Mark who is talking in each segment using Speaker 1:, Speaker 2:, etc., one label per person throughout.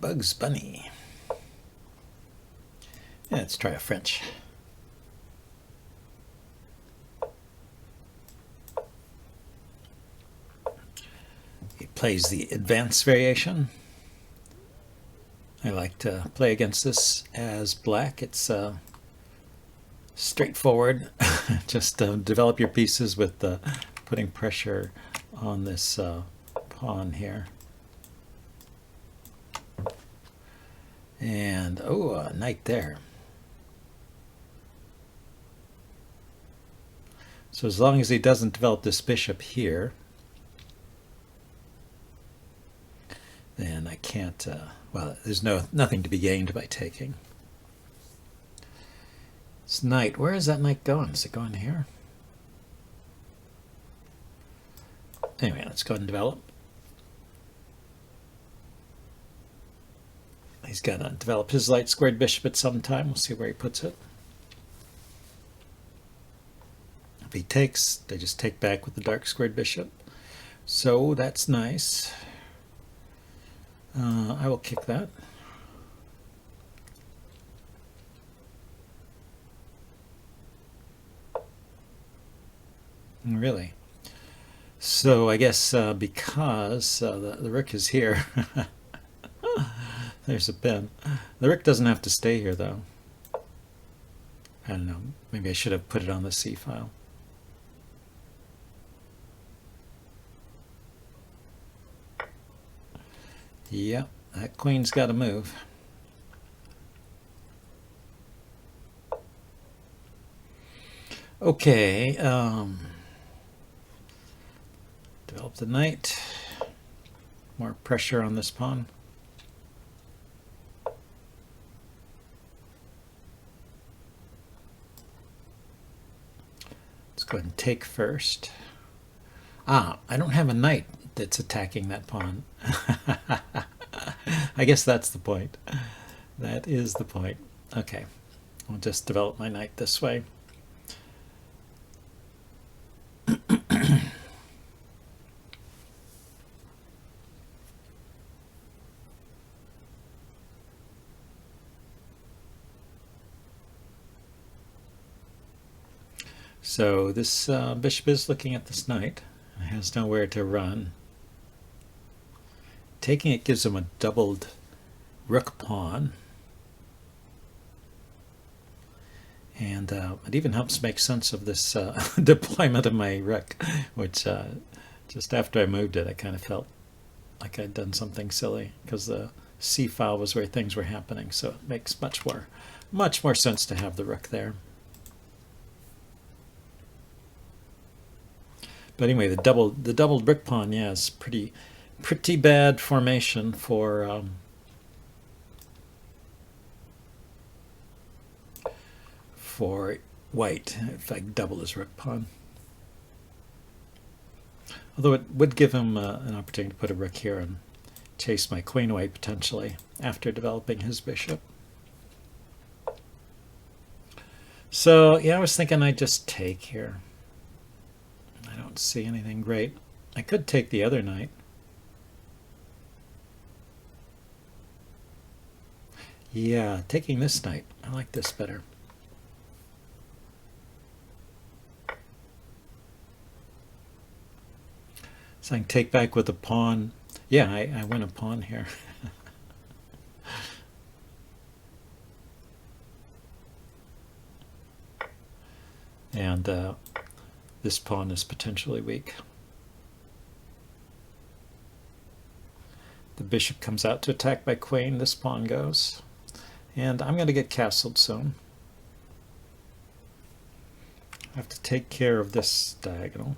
Speaker 1: Bugs Bunny. Yeah, let's try a French. He plays the advanced variation. I like to play against this as black. It's straightforward. Just develop your pieces with putting pressure on this pawn here. And, oh, a knight there. So as long as he doesn't develop this bishop here, then I can't, well, there's nothing to be gained by taking. This knight, where is that knight going? Is it going here? Anyway, let's go ahead and develop. He's got to develop his light squared bishop at some time. We'll see where he puts it. If he takes, they just take back with the dark squared bishop. So that's nice. I will kick that. Really? So I guess because the rook is here, there's a pin. The rook doesn't have to stay here, though. I don't know. Maybe I should have put it on the C file. Yep, that queen's got to move. Okay. Develop the knight. More pressure on this pawn. Let's go ahead and take first. Ah, I don't have a knight that's attacking that pawn. I guess that's the point. That is the point. Okay, I'll just develop my knight this way. So this bishop is looking at this knight. It has nowhere to run. Taking it gives him a doubled rook pawn. And it even helps make sense of this deployment of my rook, which just after I moved it, I kind of felt like I'd done something silly because the C file was where things were happening. So it makes much more sense to have the rook there. But anyway, the doubled rook pawn, yeah, is pretty bad formation for white. If I double his rook pawn, although it would give him an opportunity to put a rook here and chase my queen away potentially after developing his bishop. So yeah, I was thinking I'd just take here. I don't see anything great. I could take the other knight. Yeah, taking this knight. I like this better. So I can take back with a pawn. Yeah, I win a pawn here. And this pawn is potentially weak. The bishop comes out to attack my queen. This pawn goes. And I'm going to get castled soon. I have to take care of this diagonal.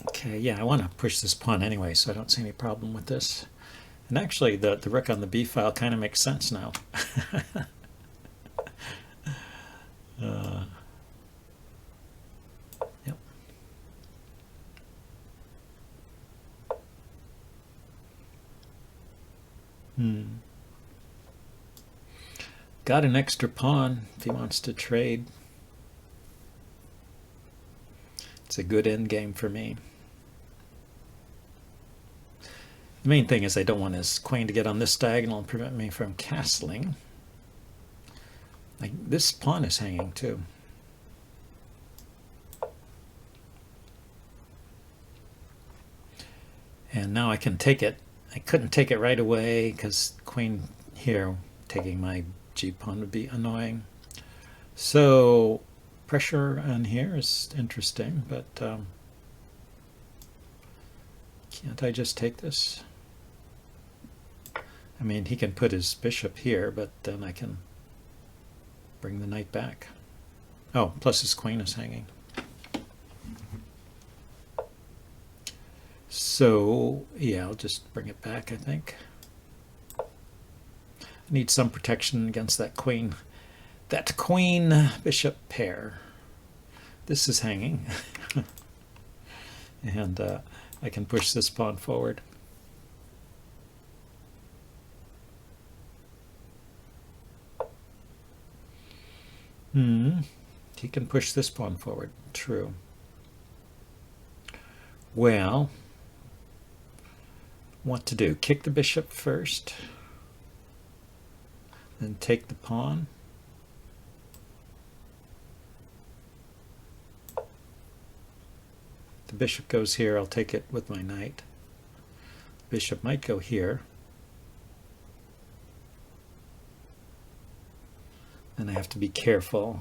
Speaker 1: Okay, yeah, I want to push this pawn anyway, so I don't see any problem with this. And actually, the rook on the b file kind of makes sense now. Yep. got an extra pawn if he wants to trade. It's a good end game for me. The main thing is I don't want his queen to get on this diagonal and prevent me from castling. Like, this pawn is hanging too. And now I can take it. I couldn't take it right away because queen here taking my g-pawn would be annoying. So pressure on here is interesting, but can't I just take this? I mean, he can put his bishop here, but then I can bring the knight back. Oh, plus his queen is hanging. So, yeah, I'll just bring it back, I think. I need some protection against that queen. That queen-bishop pair. This is hanging. And I can push this pawn forward. He can push this pawn forward. True. Well, what to do? Kick the bishop first, then take the pawn. The bishop goes here, I'll take it with my knight. The bishop might go here. And I have to be careful.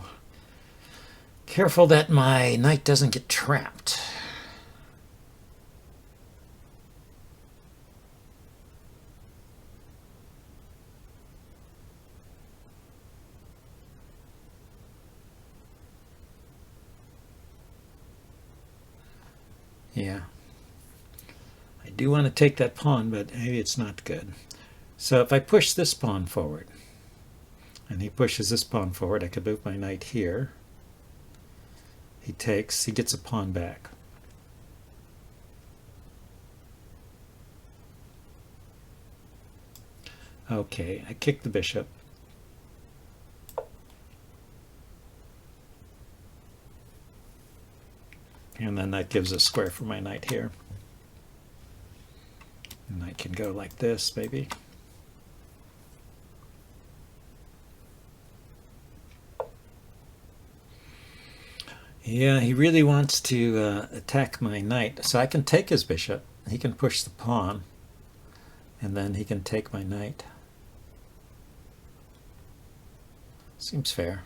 Speaker 1: Careful that my knight doesn't get trapped. Yeah. I do want to take that pawn, but maybe it's not good. So if I push this pawn forward, and he pushes this pawn forward, I could move my knight here. He takes, he gets a pawn back. Okay, I kick the bishop. And then that gives a square for my knight here. And I can go like this, maybe. Yeah, he really wants to attack my knight. So I can take his bishop. He can push the pawn. And then he can take my knight. Seems fair.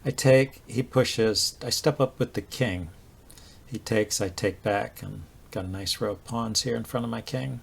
Speaker 1: I take, he pushes, I step up with the king. He takes, I take back, and got a nice row of pawns here in front of my king.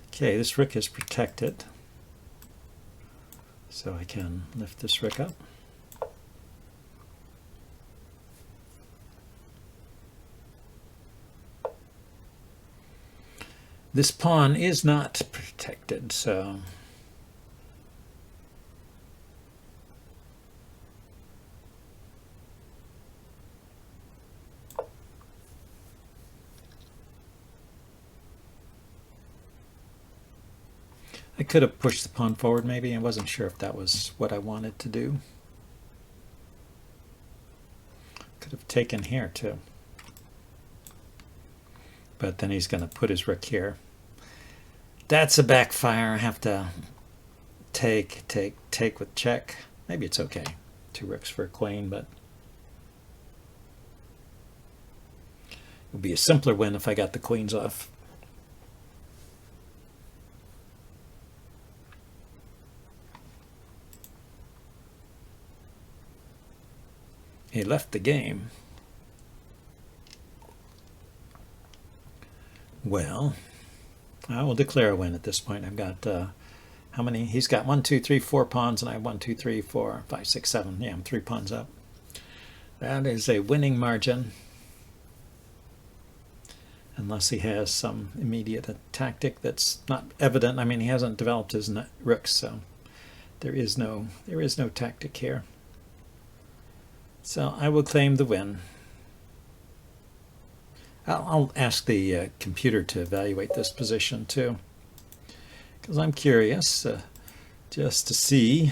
Speaker 1: Okay, this rook is protected, so I can lift this rook up. This pawn is not protected, so I could have pushed the pawn forward maybe. I wasn't sure if that was what I wanted to do. Could have taken here too. But then he's going to put his rook here. That's a backfire. I have to take with check. Maybe it's okay. 2 rooks for a queen, but it would be a simpler win if I got the queens off. He left the game. Well, I will declare a win at this point. I've got, how many? He's got 1, 2, 3, 4 pawns, and I have 1, 2, 3, 4, 5, 6, 7. Yeah, I'm 3 pawns up. That is a winning margin. Unless he has some immediate tactic that's not evident. I mean, he hasn't developed his rooks, so there is no tactic here. So I will claim the win. I'll ask the computer to evaluate this position too, because I'm curious just to see.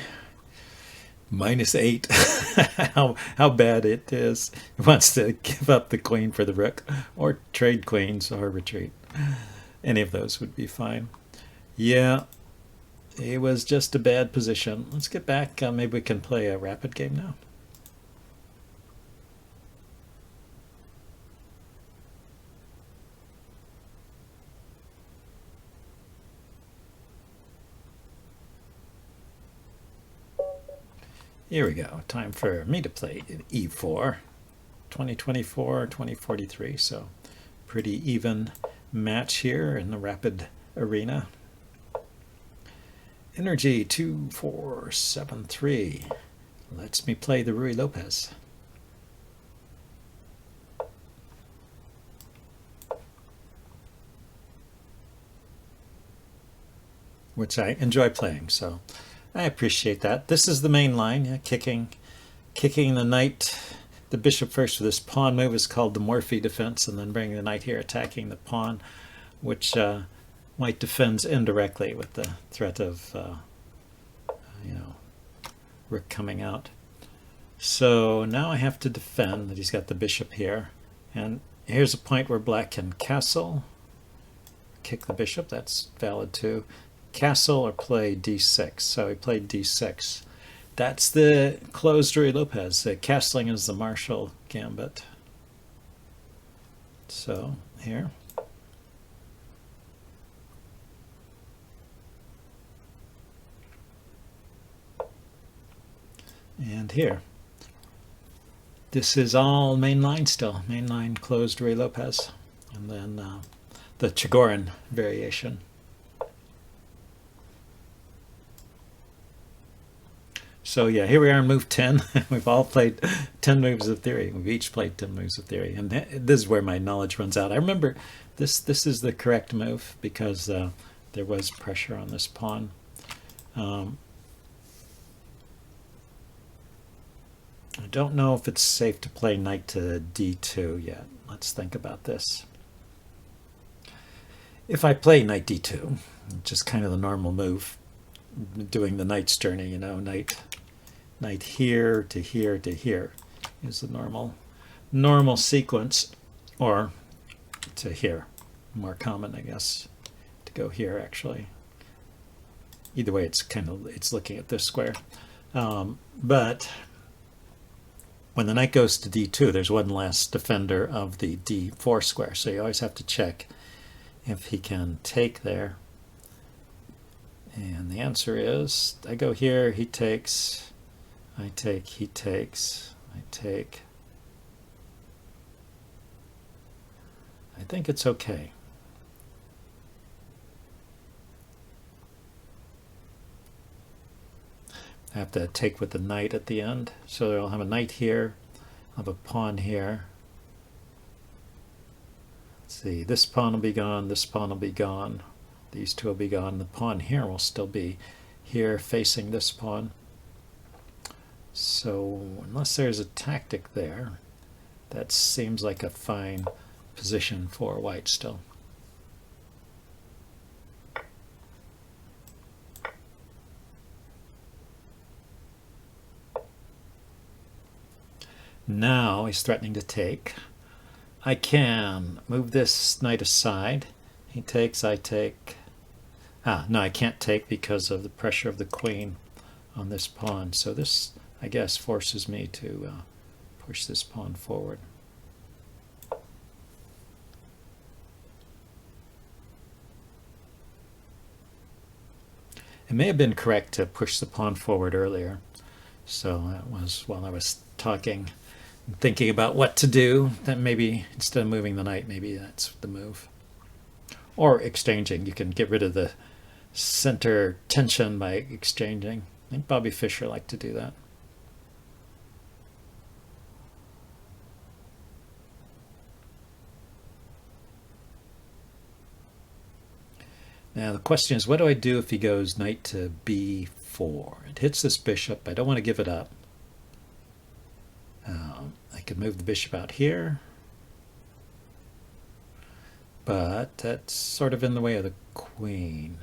Speaker 1: -8, how bad it is. He wants to give up the queen for the rook, or trade queens, or retreat. Any of those would be fine. Yeah, it was just a bad position. Let's get back. Maybe we can play a rapid game now. Here we go. Time for me to play e4. 2024, 2043. So pretty even match here in the rapid arena. Energy 2473 lets me play the Ruy Lopez. Which I enjoy playing, so I appreciate that. This is the main line, yeah, kicking the knight, the bishop first for this pawn move is called the Morphy defense, and then bringing the knight here, attacking the pawn, which white defends indirectly with the threat of rook coming out. So now I have to defend that he's got the bishop here, and here's a point where black can castle, kick the bishop. That's valid too. Castle or play d6. So he played d6. That's the closed Ruy Lopez. Castling is the Marshall gambit. So here. And here. This is all main line still. Main line closed Ruy Lopez. And then the Chigorin variation. So yeah, here we are in move 10. We've all played 10 moves of theory. We've each played 10 moves of theory. And this is where my knowledge runs out. I remember this is the correct move because there was pressure on this pawn. I don't know if it's safe to play knight to d2 yet. Let's think about this. If I play knight d2, which is kind of the normal move, doing the knight's journey, you know, knight here to here to here is the normal sequence, or to here, more common, I guess, to go here actually. Either way, it's looking at this square, but when the knight goes to d2, there's one less defender of the d4 square, so you always have to check if he can take there. And the answer is, I go here, he takes, I take, he takes, I take. I think it's okay. I have to take with the knight at the end. So I'll have a knight here, I'll have a pawn here. Let's see, this pawn will be gone, this pawn will be gone. These two will be gone. The pawn here will still be here facing this pawn. So unless there's a tactic there, that seems like a fine position for white still. Now he's threatening to take. I can move this knight aside. He takes, I take. No, I can't take because of the pressure of the queen on this pawn. So this, I guess, forces me to push this pawn forward. It may have been correct to push the pawn forward earlier. So that was while I was talking and thinking about what to do. That maybe instead of moving the knight, maybe that's the move. Or exchanging. You can get rid of the center tension by exchanging. I think Bobby Fischer liked to do that. Now the question is, what do I do if he goes knight to b4? It hits this bishop. I don't want to give it up. I could move the bishop out here, but that's sort of in the way of the queen.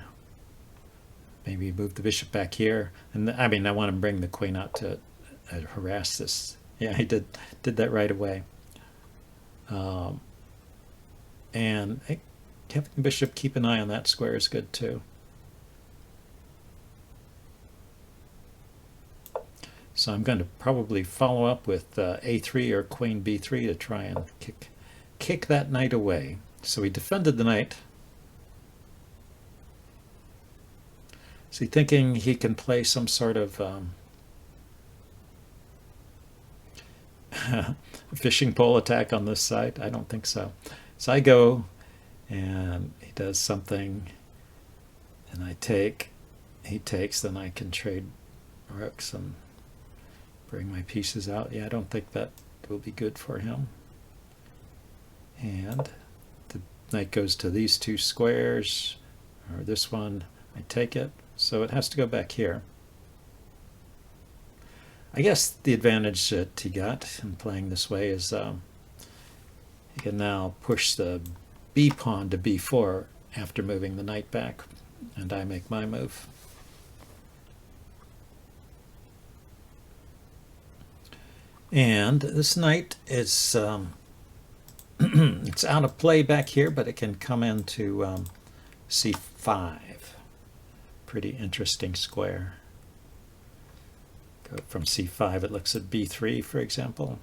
Speaker 1: Maybe move the bishop back here, and I mean I want to bring the queen out to harass this. Yeah, I did that right away. And having the bishop keep an eye on that square is good too. So I'm going to probably follow up with a3 or queen b3 to try and kick that knight away. So he defended the knight. Is he thinking he can play some sort of fishing pole attack on this side? I don't think so. So I go, and he does something, and I take. He takes, then I can trade rooks and bring my pieces out. Yeah, I don't think that will be good for him. And the knight goes to these two squares, or this one. I take it, so it has to go back here. I guess the advantage that he got in playing this way is he can now push the b pawn to b4 after moving the knight back, and I make my move. And this knight is it's out of play back here, but it can come into c5. Pretty interesting square. Go from c5, it looks at b3, for example.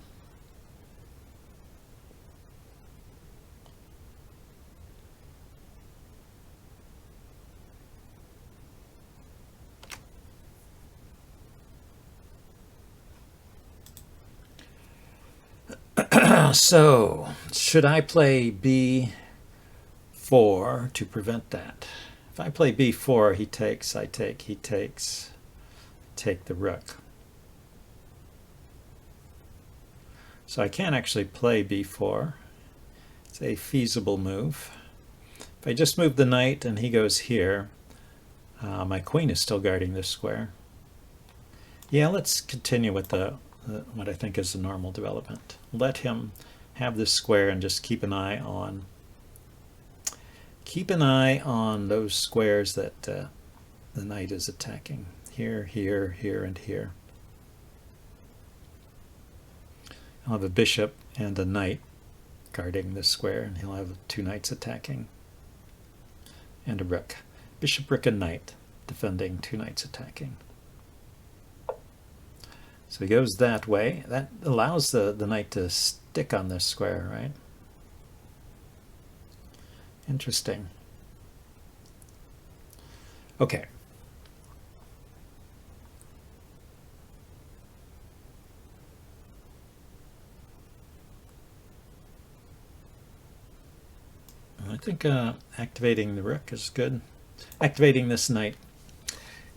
Speaker 1: So, should I play b4 to prevent that? If I play b4, he takes, I take, he takes, take the rook. So I can actually play b4. It's a feasible move. If I just move the knight and he goes here, my queen is still guarding this square. Yeah, let's continue with what I think is the normal development. Let him have this square and just keep an eye on those squares that the knight is attacking. Here, here, here, and here. I'll have a bishop and a knight guarding this square, and he'll have two knights attacking. And a rook. Bishop, rook, and knight defending, two knights attacking. So he goes that way. That allows the knight to stick on this square, right? Interesting. Okay. I think activating the rook is good. Activating this knight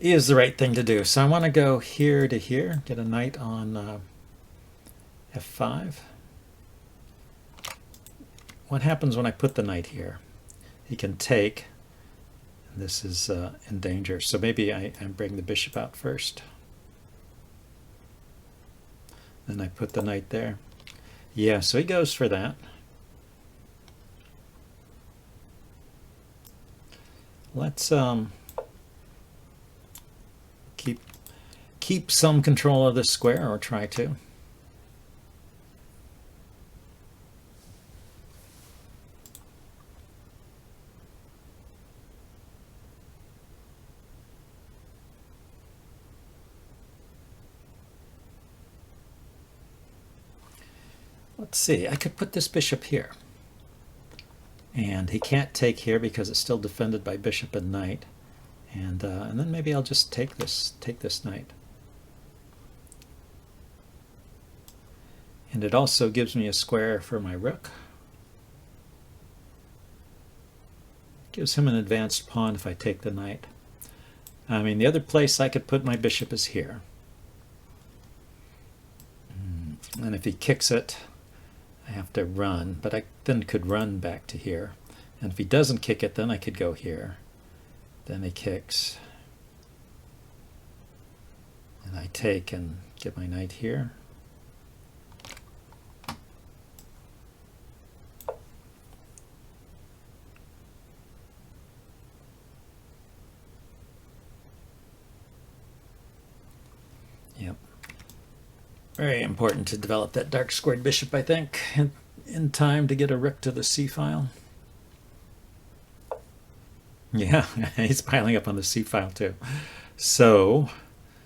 Speaker 1: is the right thing to do. So I want to go here to here, get a knight on f5. What happens when I put the knight here? He can take, and this is in danger. So maybe I bring the bishop out first. Then I put the knight there. Yeah, so he goes for that. Let's keep some control of this square, or try to. Let's see, I could put this bishop here. And he can't take here because it's still defended by bishop and knight. And then maybe I'll just take this knight. And it also gives me a square for my rook. Gives him an advanced pawn if I take the knight. I mean, the other place I could put my bishop is here. And if he kicks it, I have to run, but I then could run back to here. And if he doesn't kick it, then I could go here. Then he kicks. And I take and get my knight here. Yep. Very important to develop that dark squared bishop, I think, in time to get a rook to the c file. Yeah, he's piling up on the c file too. So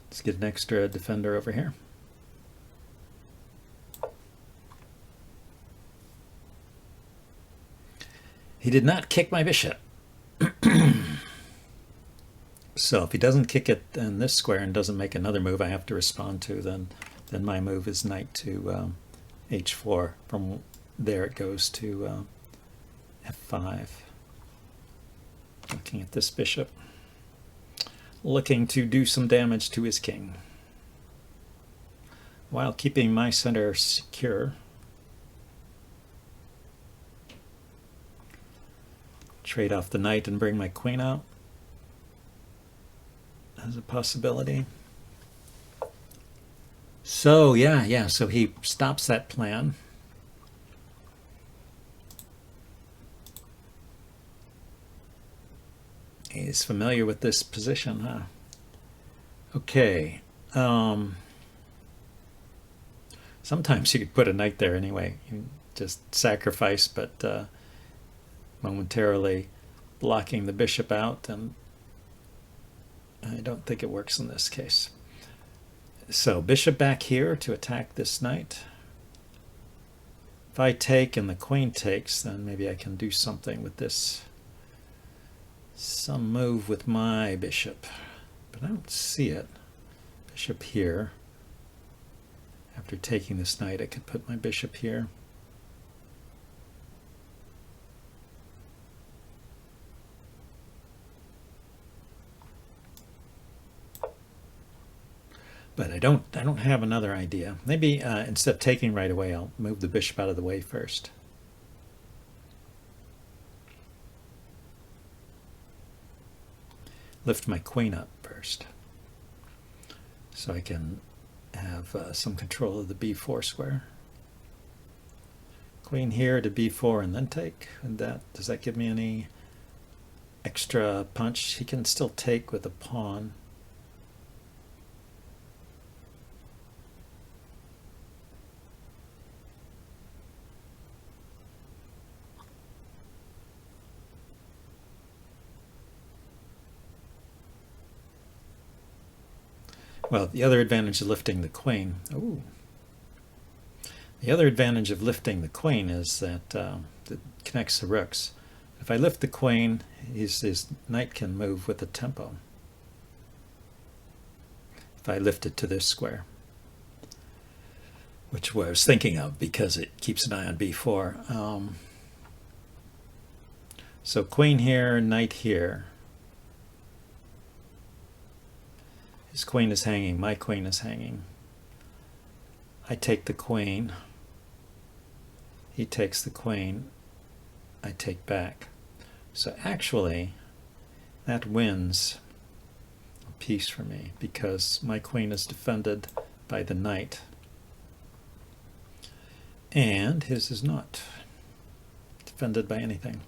Speaker 1: let's get an extra defender over here. He did not kick my bishop. So if he doesn't kick it in this square and doesn't make another move I have to respond to, then my move is knight to h4. From there it goes to f5. Looking at this bishop, looking to do some damage to his king while keeping my center secure. Trade off the knight and bring my queen out as a possibility. So yeah, so he stops that plan. He's familiar with this position, huh? Okay. Sometimes you could put a knight there anyway. You just sacrifice, but momentarily blocking the bishop out, and I don't think it works in this case. So bishop back here to attack this knight. If I take and the queen takes, then maybe I can do something with this. Some move with my bishop, but I don't see it. Bishop here. After taking this knight, I could put my bishop here. But I don't have another idea. Maybe instead of taking right away, I'll move the bishop out of the way first. Lift my queen up first, so I can have some control of the b4 square. Queen here to b4 and then take. And does that give me any extra punch? He can still take with a pawn. Well, the other advantage of lifting the queen. Ooh. The other advantage of lifting the queen is that it connects the rooks. If I lift the queen, his knight can move with the tempo. If I lift it to this square, which I was thinking of because it keeps an eye on b4. So queen here, knight here. His queen is hanging, my queen is hanging. I take the queen. He takes the queen. I take back. So actually, that wins a piece for me because my queen is defended by the knight. And his is not defended by anything.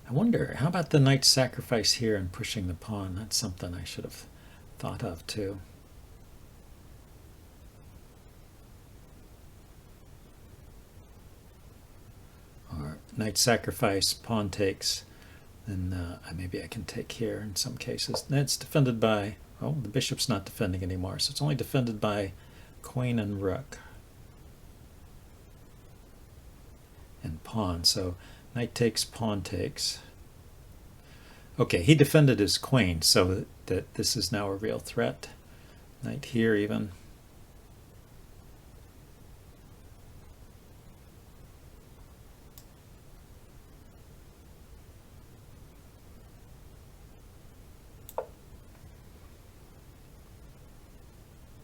Speaker 1: I wonder, how about the knight sacrifice here and pushing the pawn? That's something I should have thought of too. Or knight sacrifice, pawn takes, then maybe I can take here in some cases. It's defended by, oh, the bishop's not defending anymore, so it's only defended by queen and rook. And pawn, so knight takes, pawn takes. Okay, he defended his queen, so that this is now a real threat. Knight here even.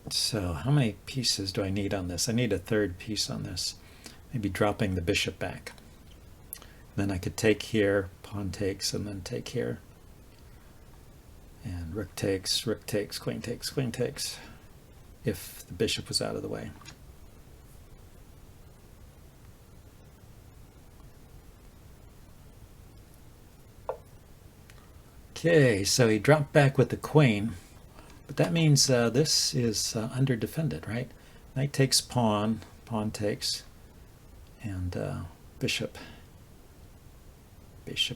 Speaker 1: So how many pieces do I need on this? I need a third piece on this. Maybe dropping the bishop back. Then I could take here, pawn takes, and then take here. And rook takes, queen takes, queen takes, if the bishop was out of the way. Okay, so he dropped back with the queen, but that means this is under-defended, right? Knight takes pawn, pawn takes, and bishop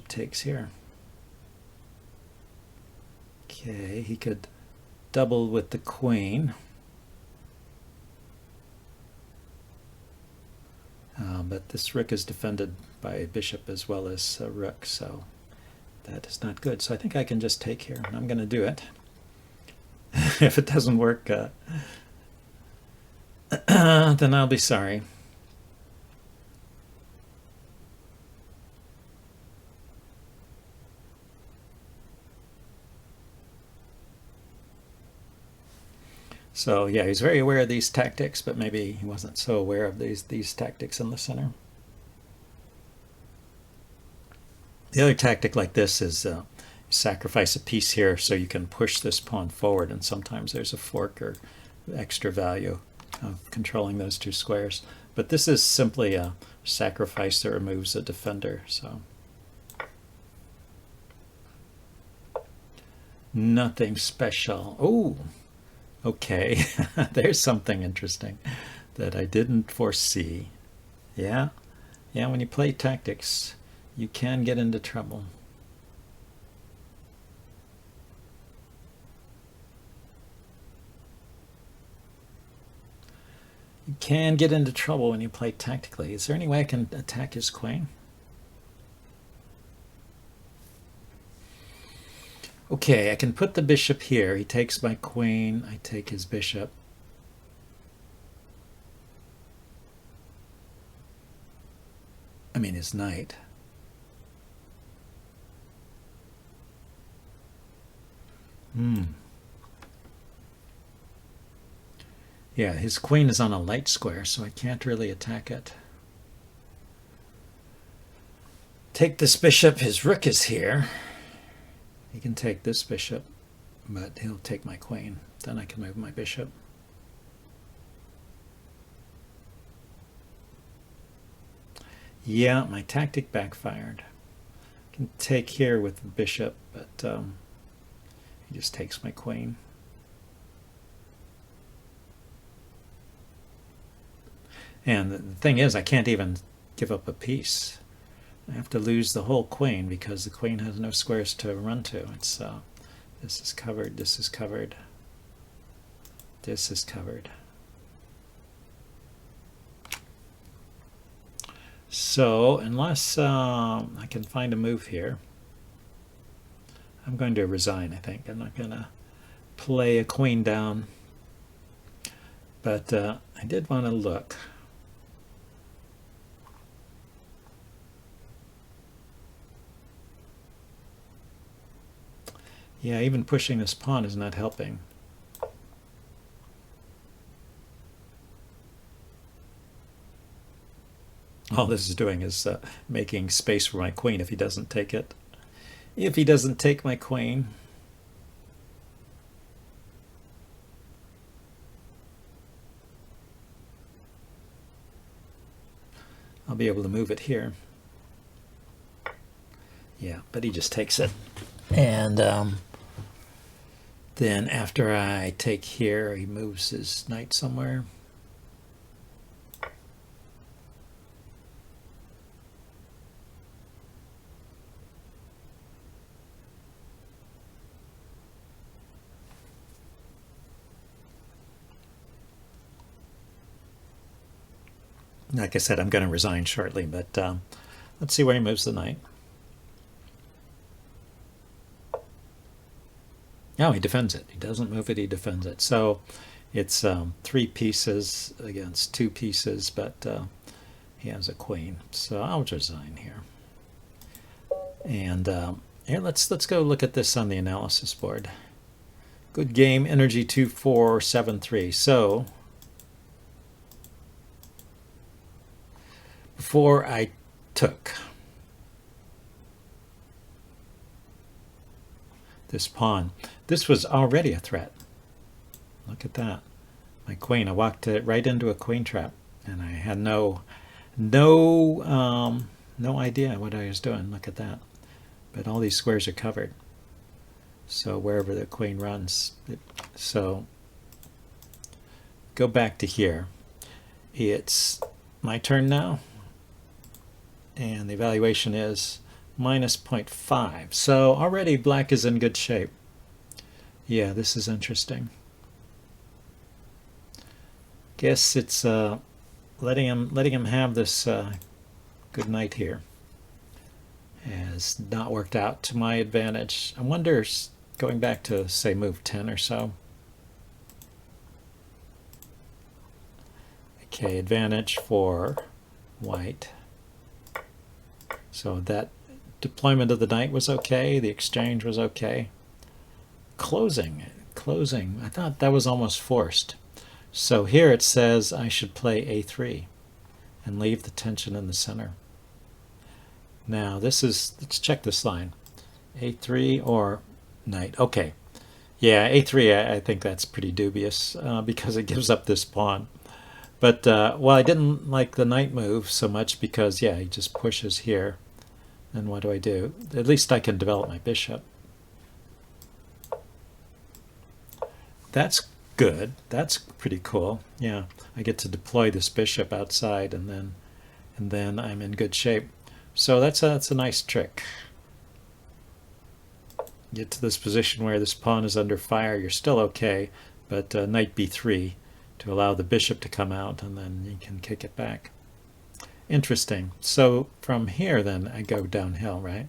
Speaker 1: takes here. Okay, he could double with the queen. But this rook is defended by a bishop as well as a rook, so that is not good. So I think I can just take here, and I'm going to do it. If it doesn't work, then I'll be sorry. So yeah, he's very aware of these tactics, but maybe he wasn't so aware of these tactics in the center. The other tactic like this is sacrifice a piece here so you can push this pawn forward, and sometimes there's a fork or extra value of controlling those two squares. But this is simply a sacrifice that removes a defender, so nothing special. Oh, okay. There's something interesting that I didn't foresee. Yeah, when you play tactics, you can get into trouble. You can get into trouble when you play tactically. Is there any way I can attack his queen? Okay, I can put the bishop here. He takes my queen. I take his bishop. I mean, his knight. Yeah, his queen is on a light square, so I can't really attack it. Take this bishop. His rook is here. He can take this bishop, but he'll take my queen. Then I can move my bishop. Yeah, my tactic backfired. I can take here with the bishop, but he just takes my queen. And the thing is, I can't even give up a piece. I have to lose the whole queen because the queen has no squares to run to. It's this is covered, this is covered, this is covered. So unless I can find a move here, I'm going to resign, I think. I'm not going to play a queen down. But I did want to look. Yeah, even pushing this pawn is not helping. All this is doing is making space for my queen if he doesn't take it. If he doesn't take my queen. I'll be able to move it here. Yeah, but he just takes it. And then after I take here, he moves his knight somewhere. Like I said, I'm going to resign shortly, but let's see where he moves the knight. No, he defends it. He doesn't move it, he defends it. So it's 3 pieces against 2 pieces, but he has a queen. So I'll resign here. And here, let's go look at this on the analysis board. Good game, energy 2473. So before I took this pawn, this was already a threat. Look at that. My queen, I walked it right into a queen trap, and I had no idea what I was doing. Look at that. But all these squares are covered. So wherever the queen runs, so go back to here. It's my turn now, and the evaluation is minus 0.5. So already black is in good shape. Yeah, this is interesting. Guess it's letting him have this good knight here has not worked out to my advantage. I wonder, going back to say move 10 or so. Okay, advantage for white. So that deployment of the knight was okay, the exchange was okay. Closing, I thought that was almost forced. So here it says I should play a3 and leave the tension in the center. Now this is, let's check this line. a3 or knight. Okay. Yeah, a3, I think that's pretty dubious because it gives up this pawn. But, well, I didn't like the knight move so much because, yeah, he just pushes here. And what do I do? At least I can develop my bishop. That's good. That's pretty cool. Yeah, I get to deploy this bishop outside, and then I'm in good shape. So that's a nice trick. Get to this position where this pawn is under fire. You're still okay, but knight b3 to allow the bishop to come out, and then you can kick it back. Interesting. So from here, then I go downhill, right?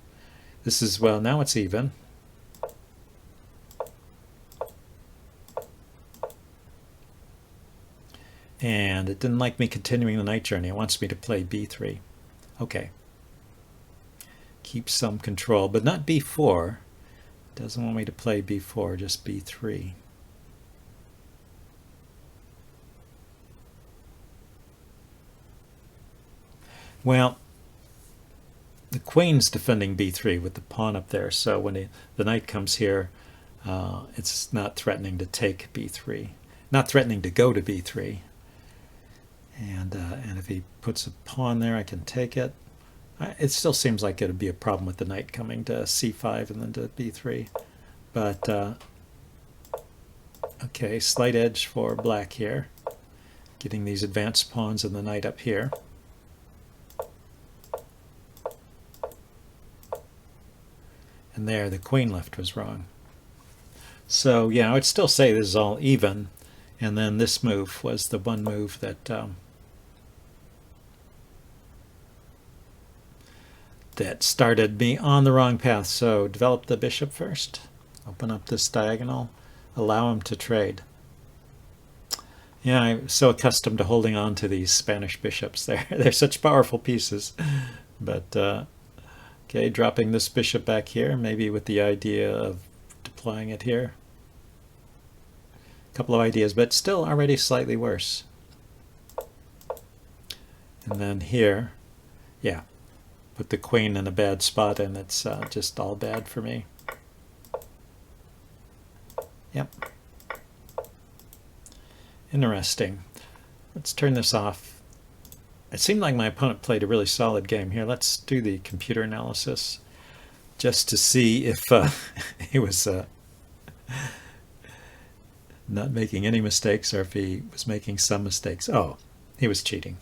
Speaker 1: This is, well, now it's even. And it didn't like me continuing the knight journey. It wants me to play b3. Okay. Keep some control, but not b4. It doesn't want me to play b4, just b3. Well, the queen's defending b3 with the pawn up there, so when the knight comes here, it's not threatening to take b3. Not threatening to go to b3. And if he puts a pawn there, I can take it. It still seems like it would be a problem with the knight coming to c5 and then to b3. But, okay, slight edge for black here. Getting these advanced pawns and the knight up here. And there, the queen left was wrong. So, yeah, I would still say this is all even. And then this move was the one move that that started me on the wrong path. So develop the bishop first. Open up this diagonal. Allow him to trade. Yeah, I'm so accustomed to holding on to these Spanish bishops. They're such powerful pieces. But, okay, dropping this bishop back here, maybe with the idea of deploying it here. Couple of ideas, but still already slightly worse. And then here, yeah, put the queen in a bad spot, and it's just all bad for me. Yep. Interesting. Let's turn this off. It seemed like my opponent played a really solid game here. Let's do the computer analysis just to see if he was not making any mistakes, or if he was making some mistakes. Oh, he was cheating.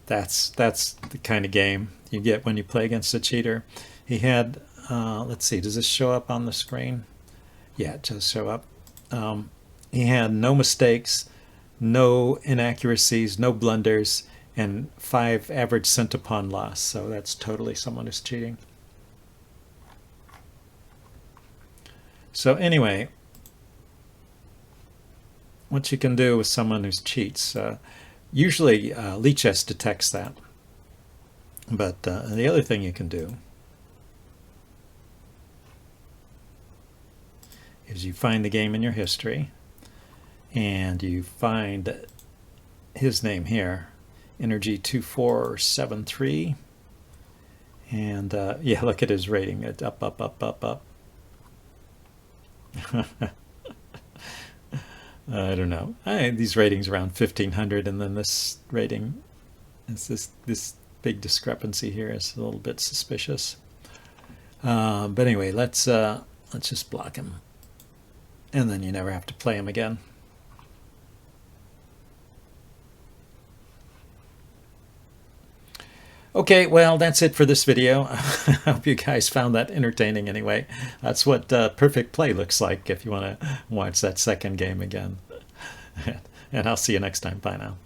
Speaker 1: That's the kind of game you get when you play against a cheater. He had, let's see, does this show up on the screen? Yeah, it does show up. He had no mistakes, no inaccuracies, no blunders, and 5 average centipon loss. So that's totally someone who's cheating. So anyway, what you can do with someone who cheats, usually lichess detects that. But the other thing you can do is you find the game in your history, and you find his name here, Energy 2473, and yeah, look at his rating. It's up, up, up, up, up. I don't know. These ratings around 1500, and then this rating is this big discrepancy here is a little bit suspicious. But anyway, let's just block him, and then you never have to play him again. Okay, well, that's it for this video. I hope you guys found that entertaining anyway. That's what perfect play looks like if you want to watch that second game again. And I'll see you next time. Bye now.